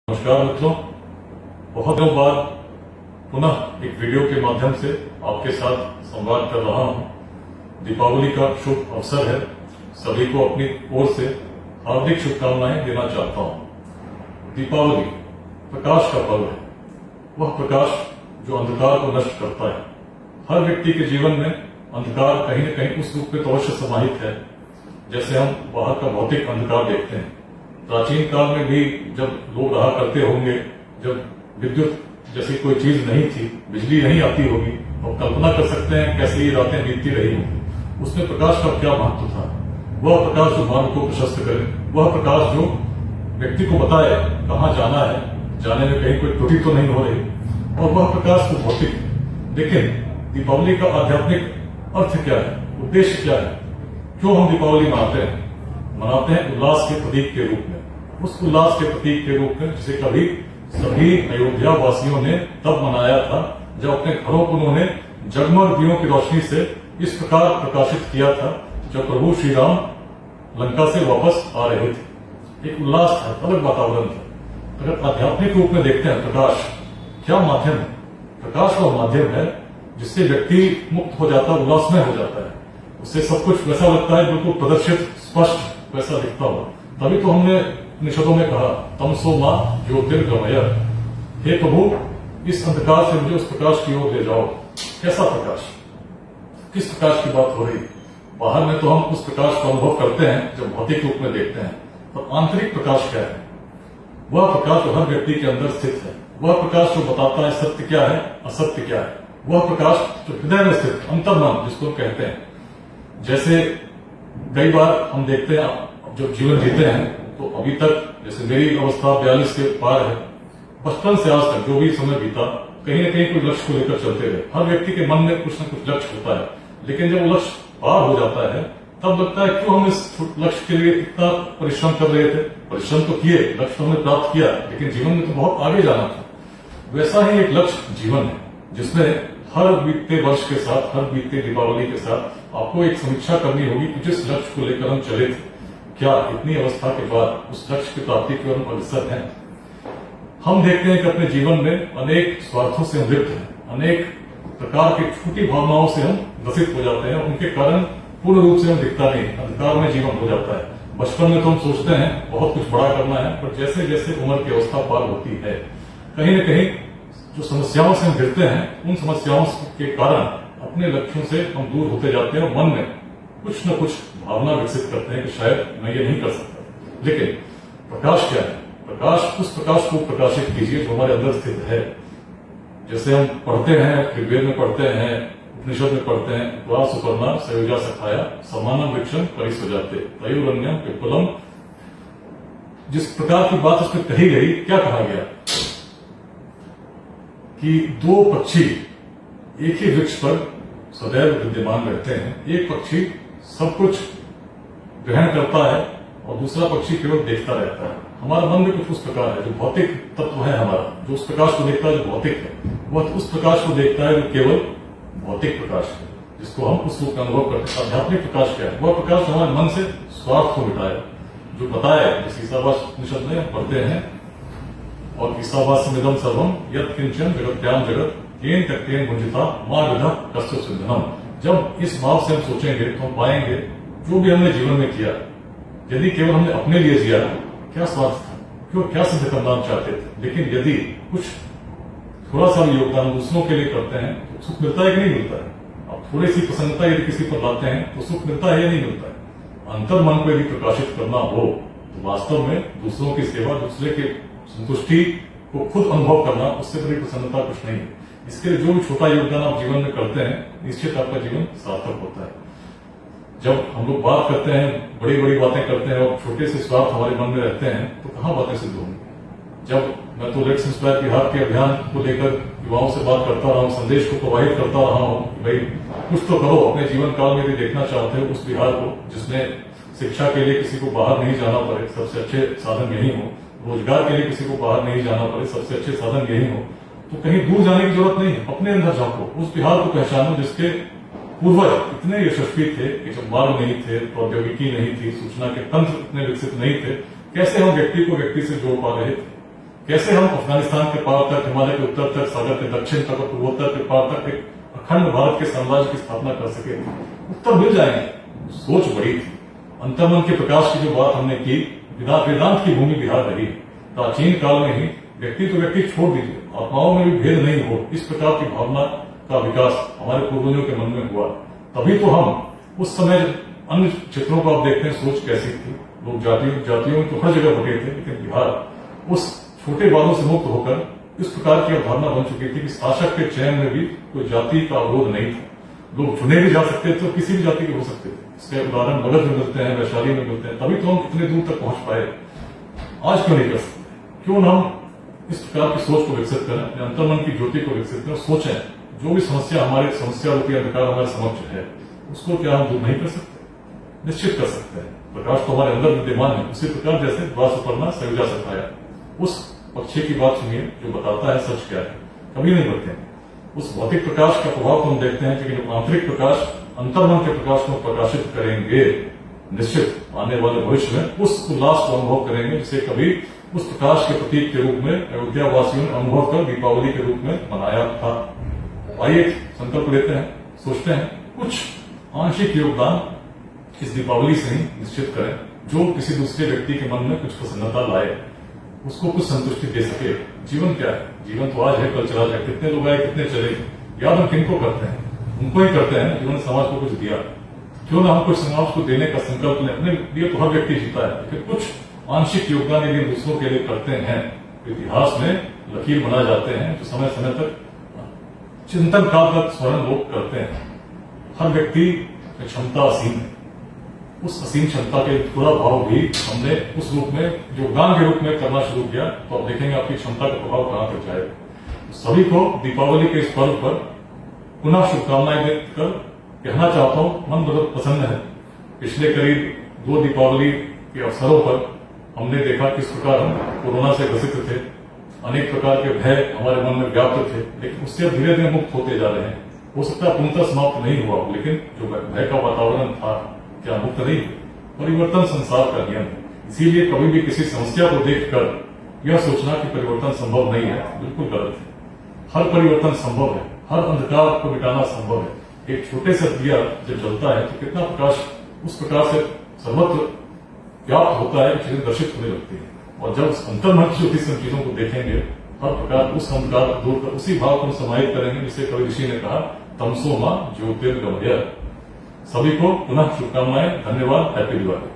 नमस्कार मित्रों, बहुत दिनों बाद पुनः एक वीडियो के माध्यम से आपके साथ संवाद कर रहा हूं। दीपावली का शुभ अवसर है। सभी को अपनी ओर से हार्दिक शुभकामनाएं देना चाहता हूं। दीपावली प्रकाश का पर्व है। वह प्रकाश जो अंधकार को नष्ट करता है। हर व्यक्ति के जीवन में अंधकार कहीं न कहीं उस रूप में तो अवश्य समाहित है जैसे हम बाहर का भौतिक अंधकार देखते हैं। प्राचीन काल में भी जब लोग रहा करते होंगे, जब विद्युत जैसी कोई चीज नहीं थी, बिजली नहीं आती होगी, तो कल्पना कर सकते हैं कैसे ये रातें बीतती रही होंगी। उसमें प्रकाश का क्या महत्व था। वह प्रकाश जो मार्ग को प्रशस्त करे, वह प्रकाश जो व्यक्ति को बताए कहाँ जाना है, जाने में कहीं कोई त्रुटि तो नहीं हो रही, और वह प्रकाश तो भौतिक। लेकिन दीपावली का आध्यात्मिक अर्थ क्या है, उद्देश्य क्या है, क्यों हम दीपावली मनाते हैं उल्लास के प्रतीक के रूप में। उस उल्लास के प्रतीक के रूप में जिसे कभी सभी अयोध्या वासियों ने तब मनाया था जब अपने घरों को उन्होंने जगमग दियों की रोशनी से इस प्रकार प्रकाशित किया था जब प्रभु श्री राम लंका से वापस आ रहे थे। एक उल्लास था, अलग वातावरण था। अगर आध्यात्मिक रूप में देखते हैं प्रकाश क्या माध्यम है, प्रकाश का माध्यम है जिससे व्यक्ति मुक्त हो जाता है, उल्लासमय हो जाता है। उससे सब कुछ वैसा लगता है बिल्कुल प्रदर्शित स्पष्ट वैसा दिखता हो। तभी तो हमने निषदों में कहा तमसो मां ज्योतिर्गमय, हे प्रभु इस अंधकार से मुझे उस प्रकाश की ओर ले जाओ। कैसा प्रकाश, किस प्रकाश की बात हो रही। बाहर में तो हम उस प्रकाश का अनुभव करते हैं जब भौतिक रूप में देखते हैं, तो आंतरिक प्रकाश क्या है। वह प्रकाश जो हर व्यक्ति के अंदर स्थित है, वह प्रकाश जो बताता है सत्य क्या है, असत्य क्या है। वह प्रकाश जो हृदय में स्थित अंतर्मन जिसको कहते हैं। जैसे कई बार हम देखते हैं जो जीवन जीते हैं, तो अभी तक जैसे मेरी अवस्था 42 के पार है, बचपन से आज तक जो भी समय बीता कहीं न कहीं कोई लक्ष्य को लेकर चलते रहे। हर व्यक्ति के मन में कुछ न कुछ लक्ष्य होता है, लेकिन जब वो लक्ष्य पार हो जाता है तब लगता है क्यों हम इस लक्ष्य के लिए इतना परिश्रम कर रहे थे। परिश्रम तो किए, लक्ष्य तो हमने प्राप्त किया, लेकिन जीवन में तो बहुत आगे जाना था। वैसा ही एक लक्ष्य जीवन है जिसमें हर बीतते वर्ष के साथ, हर बीतते दीपावली के साथ आपको एक समीक्षा करनी होगी कि जिस लक्ष्य को लेकर हम चले थे, क्या इतनी अवस्था के बाद उस लक्ष्य की प्राप्ति की ओर हम अग्रसर हैं। हम देखते हैं कि अपने जीवन में अनेक स्वार्थों से हम लिप्त हैं, अनेक प्रकार की छोटी भावनाओं से हम ग्रसित हो जाते हैं। उनके कारण पूर्ण रूप से हम दिखता नहीं, अंधकार में जीवन हो जाता है। बचपन में तो हम सोचते हैं बहुत कुछ बड़ा करना है, पर जैसे जैसे उम्र की अवस्था पार होती है, कहीं न कहीं जो समस्याओं से हम गिरते हैं, उन समस्याओं के कारण अपने लक्ष्यों से हम दूर होते जाते हैं और मन में कुछ न कुछ भावना विकसित करते हैं कि शायद मैं ये नहीं कर सकता। लेकिन प्रकाश क्या है, प्रकाश उस प्रकाश को प्रकाशित कीजिए जो हमारे अंदर स्थित है। जैसे हम पढ़ते हैं, ऋग्वेद में पढ़ते हैं, उपनिषद में पढ़ते हैं, द्वा सुपर्णा सयोजा सखाया समानम वृक्षम परिसजाते तयोरन्यम पिप्पलम। जिस प्रकार की बात उसमें कही गई, क्या कहा गया कि दो पक्षी एक ही वृक्ष पर सदैव विद्यमान रहते हैं। एक पक्षी सब कुछ ग्रहण करता है और दूसरा पक्षी केवल देखता रहता है। हमारा मन में कुछ उस प्रकार है, जो भौतिक तत्व है हमारा, जो उस प्रकाश को देखता है जो भौतिक है, वह उस प्रकाश को देखता है जो केवल भौतिक प्रकाश है, जिसको हम उस रूप का अनुभव करते हैं। आध्यात्मिक प्रकाश क्या है, वह प्रकाश हमारे मन से स्वार्थ को मिटाए, जो बताया जिस ईसावास में पढ़ते हैं, और ईसावास्यमिदं सर्वम यत् किंचन जगत्याम जगत केन तक्तेन गुंजिता मां विधा कस्य सिद्धनम। जब इस भाव से हम सोचेंगे तो हम पाएंगे जो भी हमने जीवन में किया, यदि केवल हमने अपने लिए जिया, क्या स्वार्थ था, क्यों, क्या सिद्ध करना हम चाहते थे। लेकिन यदि कुछ थोड़ा सा भी योगदान दूसरों के लिए करते हैं तो सुख मिलता है कि नहीं मिलता है। अब थोड़ी सी प्रसन्नता यदि किसी पर लाते हैं तो सुख मिलता है या नहीं मिलता है। अंतर मन को यदि प्रकाशित करना हो तो वास्तव में दूसरों की सेवा, दूसरे के संतुष्टि को खुद अनुभव करना, उससे बड़ी प्रसन्नता कुछ नहीं है। इसके लिए जो भी छोटा योगदान आप जीवन में करते हैं, निश्चित आपका जीवन सार्थक होता है। जब हम लोग बात करते हैं, बड़ी बड़ी बातें करते हैं और छोटे से स्वार्थ हमारे मन में रहते हैं, तो कहाँ बातें सिद्ध होंगी। जब मैं तो लेट्स इंस्पायर बिहार के अभियान को लेकर युवाओं से बात करता रहा हूँ, संदेश को प्रवाहित करता रहा हूँ, भाई कुछ तो करो अपने जीवन काल में भी देखना चाहते हो उस बिहार को जिसमें शिक्षा के लिए किसी को बाहर नहीं जाना पड़े, सबसे अच्छे साधन यही हो। रोजगार के लिए किसी को बाहर नहीं जाना पड़े, सबसे अच्छे साधन यही हो। तो कहीं दूर जाने की जरूरत नहीं, अपने अंदर झांको, उस बिहार को पहचानो जिसके पूर्वज इतने यशस्वी थे कि जब मार्ग नहीं थे, प्रौद्योगिकी नहीं थी, सूचना के तंत्र इतने विकसित नहीं थे, कैसे हम व्यक्ति को व्यक्ति से जोड़ पा रहे थे। कैसे हम अफगानिस्तान के पार तक, हिमालय के उत्तर तक, सागर के दक्षिण तक और पूर्वोत्तर के पार तक एक अखंड भारत के साम्राज्य की स्थापना कर सके, उत्तर मिल जाएंगे। सोच बड़ी थी। अंतर्मन के प्रकाश की जो बात हमने की, वेदांत की भूमि बिहार रही। प्राचीन काल में ही व्यक्ति तो व्यक्ति छोड़ दीजिए, आत्माओं में भी भेद नहीं हो, इस प्रकार की भावना का विकास हमारे पूर्वजों के मन में हुआ। तभी तो हम उस समय अन्य क्षेत्रों को आप देखते हैं, सोच कैसी थी। लोग जातियों में तो हर जगह बटे थे, लेकिन बिहार उस छोटे बादों से मुक्त होकर इस प्रकार की अवधारणा बन चुकी थी कि शासक के चयन में भी कोई जाति का अवरोध नहीं था। लोग चुने भी जा सकते थे, किसी भी जाति के हो सकते थे। इसके उदाहरण मगध में मिलते हैं, वैशाली में मिलते हैं। तभी तो हम इतने दूर तक पहुंच पाए। आज क्यों नहीं कर सकते? क्यों न हम इस प्रकार की सोच को विकसित करें, अपने अंतर्मन की ज्योति को विकसित करें, सोचें जो भी समस्या रूपी अंधकार हमारे समक्ष है, उसको क्या हम दूर नहीं कर सकते? निश्चित कर सकते हैं। प्रकाश तो हमारे अंदर विद्यमान है। उसी प्रकार जैसे द्वार सुपर्णा सयुजा सखाया, उस पक्षी की बात सुनिए जो बताता है सच क्या है। कभी नहीं बढ़ते। उस भौतिक प्रकाश का प्रभाव तो हम देखते हैं, लेकिन आंतरिक प्रकाश, अंतर्मन के प्रकाश को प्रकाशित करेंगे, निश्चित आने वाले भविष्य में उस उल्लास को अनुभव करेंगे जिसे कभी उस प्रकाश के प्रतीक के रूप में अयोध्या वासियों ने अनुभव कर दीपावली के रूप में मनाया था। आइए संकल्प लेते हैं, सोचते हैं, कुछ आंशिक योगदान इस दीपावली से ही निश्चित करें, जो किसी दूसरे व्यक्ति के मन में कुछ प्रसन्नता लाए, उसको कुछ संतुष्टि दे सके। जीवन क्या है? जीवन तो आज है, कल चला जाए। कितने लोग आए, कितने चले, याद हम किनको करते हैं? उनको ही करते हैं जिन्होंने समाज को कुछ दिया। क्यों ना हम कुछ समाज को देने का संकल्प लें। अपने लिए तो हर व्यक्ति जीता है, लेकिन कुछ आंशिक योगदान यदि दूसरों के लिए करते हैं, इतिहास में लकीर बना जाते हैं, जो समय समय तक चिंतन काल तक स्मरण लोग करते हैं। हर व्यक्ति की क्षमता असीम है। उस असीम क्षमता के थोड़ा भाव भी हमने उस रूप में योगदान के रूप में करना शुरू किया, तो आप देखेंगे आपकी क्षमता का प्रभाव कहां तक जाएगा। सभी को दीपावली के इस पर्व पर पुनः शुभकामनाएं देकर कहना चाहता हूं, मन बहुत प्रसन्न है। पिछले करीब 2 दीपावली के अवसरों पर हमने देखा किस प्रकार हम कोरोना से ग्रसित थे, अनेक प्रकार के भय हमारे मन में व्याप्त थे, लेकिन उससे धीरे धीरे मुक्त होते जा रहे हैं। हो सकता है पूर्णतः समाप्त नहीं हुआ, लेकिन जो भय का वातावरण था क्या मुक्त नहीं? परिवर्तन संसार का नियम है। इसीलिए कभी भी किसी समस्या को देखकर यह सोचना कि परिवर्तन संभव नहीं है, बिल्कुल गलत है। हर परिवर्तन संभव है, हर अंधकार को मिटाना संभव है। एक छोटे से दिया जब जलता है तो कितना प्रकाश उस प्रकार से सर्वत्र व्याप्त होता है, चीजें दर्शित होने लगती है। और जब अंतर्मन की ज्योति से चीजों को देखेंगे, हर प्रकार उस अंधकार को दूर कर उसी भाव को हम समाहित करेंगे, जिसे कवि ऋषि ने कहा, तमसो मां ज्योतिर्गमय। सभी को पुनः शुभकामनाएं। धन्यवाद। हैप्पी दिवाली।